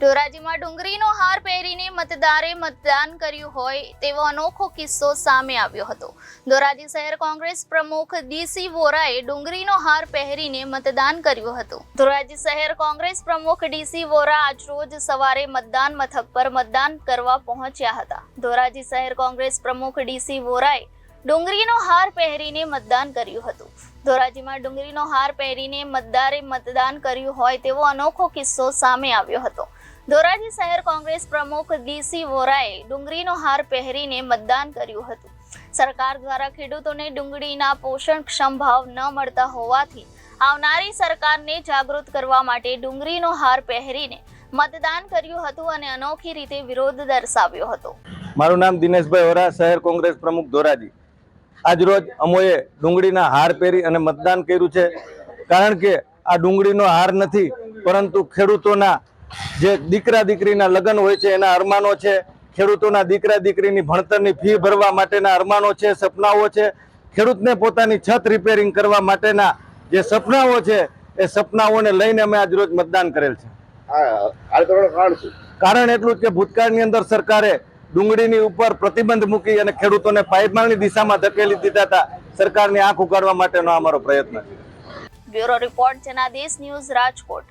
ધોરાજીમાં ડુંગળીનો હાર પહેરીને મતદારે મતદાન કર્યું હોય તેવો અનોખો કિસ્સો સામે આવ્યો હતો। ધોરાજી શહેર કોંગ્રેસ પ્રમુખ ડીસી વોરાએ ડુંગળીનો હાર પહેરીને મતદાન કર્યું હતું। ધોરાજી શહેર કોંગ્રેસ પ્રમુખ ડીસી વોરા આજરોજ સવારે મતદાન મથક પર મતદાન કરવા પહોંચ્યા હતા। ધોરાજી શહેર કોંગ્રેસ પ્રમુખ ડીસી વોરાએ ડુંગળીનો હાર પહેરીને મતદાન કર્યું હતું। ધોરાજીમાં ડુંગળીનો હાર પહેરીને મતદારે મતદાન કર્યું હોય તેવો અનોખો કિસ્સો સામે આવ્યો હતો। ધોરાજી શહેર કોંગ્રેસ પ્રમુખ ડીસી વોરાએ ડુંગળીનો હાર પહેરીને મતદાન કર્યું હતું। સરકાર દ્વારા ખેડૂતોને ડુંગળીના પોષણક્ષમ ભાવ ન મળતા હોવાથી આવનારી સરકારને જાગૃત કરવા માટે ડુંગળીનો હાર પહેરીને મતદાન કર્યું હતું અને અનોખી રીતે વિરોધ દર્શાવ્યો હતો। મારું નામ દિનેશભાઈ વોરા, શહેર કોંગ્રેસ પ્રમુખ ધોરાજી। આજરોજ અમોએ ડુંગળીના હાર પહેરી અને મતદાન કર્યું છે, કારણ કે આ ડુંગળીનો હાર નથી, પરંતુ ખેડૂતોના જે દીકરા દીકરીના લગ્ન હોય છે એના અરમાનો છે, ખેડૂતોના દીકરા દીકરીની ભણતરની ફી ભરવા માટેના અરમાનો છે, સપનાઓ છે, ખેડૂતને પોતાની છત રિપેરિંગ કરવા માટેના જે સપનાઓ છે એ સપનાઓને લઈને અમે આજરોજ મતદાન કરેલ છે। કારણ એટલું જ કે ભૂતકાળની અંદર સરકારે ડુંગળીની ઉપર પ્રતિબંધ મૂકી અને ખેડૂતોને પાયમાલની દિશામાં ધકેલી દીધા હતા। સરકારની આંખ ઉગાડવા માટેનો અમારો પ્રયત્ન છે। Bureau report Janadesh news, Rajkot.